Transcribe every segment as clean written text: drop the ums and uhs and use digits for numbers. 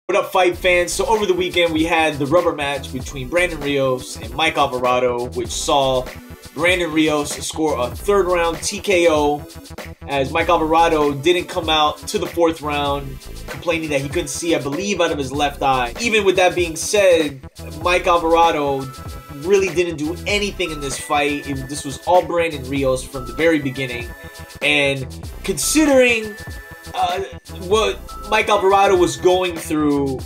What up, fight fans? So over the weekend we had the rubber match between Brandon Rios and Mike Alvarado, which saw Brandon Rios score a third round TKO as Mike Alvarado didn't come out to the fourth round, complaining that he couldn't see, I believe, out of his left eye. Even with that being said, Mike Alvarado really didn't do anything in this fight. This was all Brandon Rios from the very beginning. And considering what Mike Alvarado was going through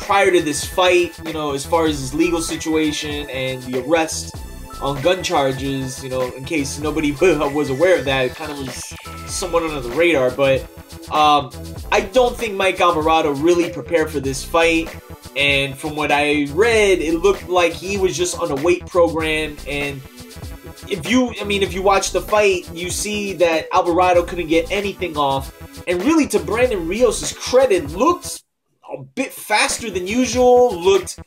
prior to this fight, you know, as far as his legal situation and the arrest on gun charges, you know, in case nobody was aware of that, it kind of was somewhat under the radar. But I don't think Mike Alvarado really prepared for this fight. And from what I read, it looked like he was just on a weight program. And if you watch the fight, you see that Alvarado couldn't get anything off. And really, to Brandon Rios' credit, looked a bit faster than usual, looked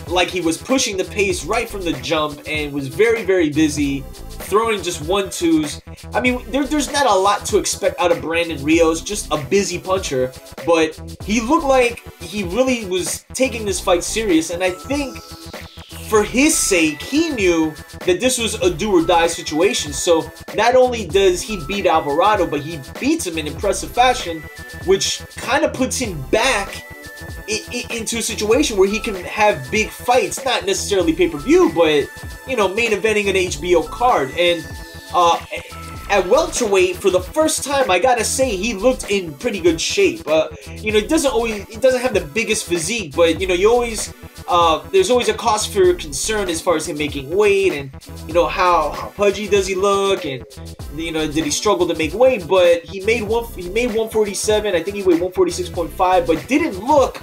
like he was pushing the pace right from the jump, and was very, very busy, throwing just 1-2s. I mean, there's not a lot to expect out of Brandon Rios, just a busy puncher, but he looked like he really was taking this fight serious, and I think for his sake, he knew that this was a do-or-die situation. So not only does he beat Alvarado, but he beats him in impressive fashion, which kind of puts him back into a situation where he can have big fights, not necessarily pay-per-view, but, you know, main eventing an HBO card. And at welterweight, for the first time, I gotta say, he looked in pretty good shape. You know, he doesn't have the biggest physique, but, you know, there's always a cause for concern as far as him making weight, and, you know, how pudgy does he look, and, you know, did he struggle to make weight? But he made 147. I think he weighed 146.5, but didn't look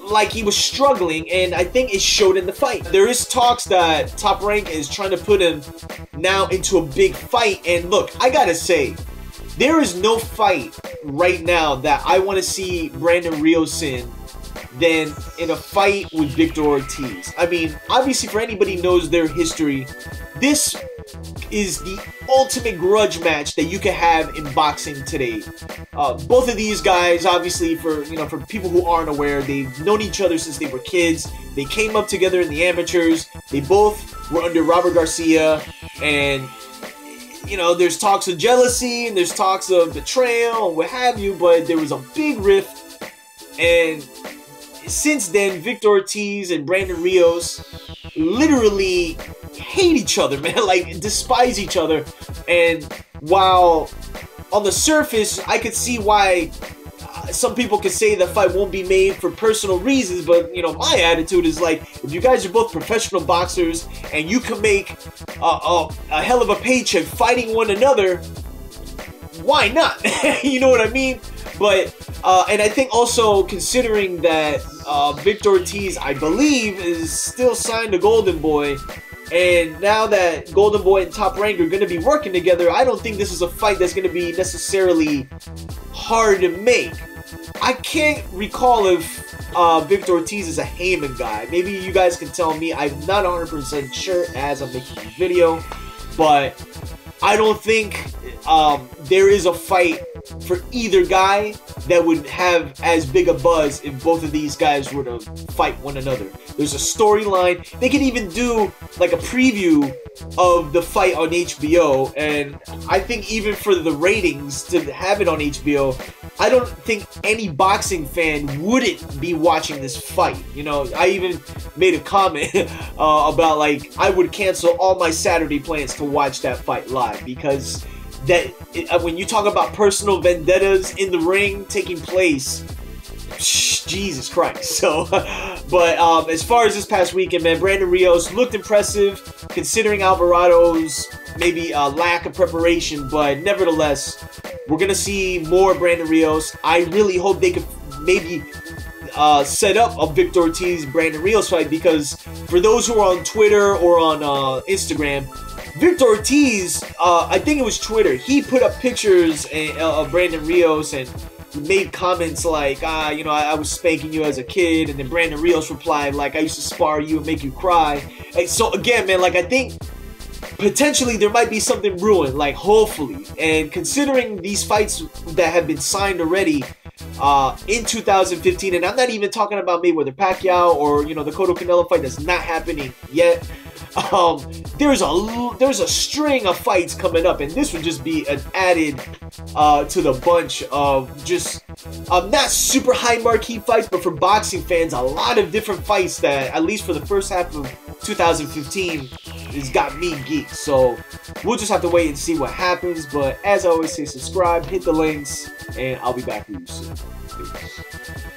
like he was struggling, and I think it showed in the fight. There is talks that Top Rank is trying to put him now into a big fight, and look, I gotta say, there is no fight right now that I want to see Brandon Rios in than in a fight with Victor Ortiz. I mean, obviously, for anybody who knows their history, this is the ultimate grudge match that you can have in boxing today. Both of these guys, obviously, for people who aren't aware, they've known each other since they were kids. They came up together in the amateurs. They both were under Robert Garcia, and, you know, there's talks of jealousy and there's talks of betrayal and what have you, but there was a big rift, and since then, Victor Ortiz and Brandon Rios literally hate each other, man, like despise each other. And while on the surface, I could see why some people could say the fight won't be made for personal reasons, but, you know, my attitude is like, if you guys are both professional boxers and you can make a hell of a paycheck fighting one another, why not? You know what I mean? But and I think also, considering that Victor Ortiz, I believe, is still signed to Golden Boy, and now that Golden Boy and Top Rank are going to be working together, I don't think this is a fight that's going to be necessarily hard to make. I can't recall if Victor Ortiz is a Heyman guy. Maybe you guys can tell me. I'm not 100% sure as I'm making the video, but I don't think there is a fight for either guy that would have as big a buzz if both of these guys were to fight one another. There's a storyline. They could even do like a preview of the fight on HBO, and I think even for the ratings to have it on HBO, I don't think any boxing fan wouldn't be watching this fight. You know, I even made a comment about, like, I would cancel all my Saturday plans to watch that fight live, because when you talk about personal vendettas in the ring taking place, Jesus Christ. So, but as far as this past weekend, man, Brandon Rios looked impressive considering Alvarado's maybe lack of preparation, but nevertheless, we're gonna see more Brandon Rios. I really hope they could maybe set up a Victor Ortiz Brandon Rios fight, because for those who are on Twitter or on Instagram, Victor Ortiz, I think it was Twitter, he put up pictures of Brandon Rios and made comments like, you know, I was spanking you as a kid, and then Brandon Rios replied like, I used to spar you and make you cry. And so again, man, like, I think potentially there might be something brewing, like, hopefully. And considering these fights that have been signed already, in 2015, and I'm not even talking about Mayweather Pacquiao or, you know, the Cotto Canelo fight that's not happening yet. There's a string of fights coming up, and this would just be an added to the bunch of just not super high marquee fights, but for boxing fans, a lot of different fights that, at least for the first half of 2015, has got me geeked. So we'll just have to wait and see what happens. But as I always say, subscribe, hit the links, and I'll be back with you soon. Peace.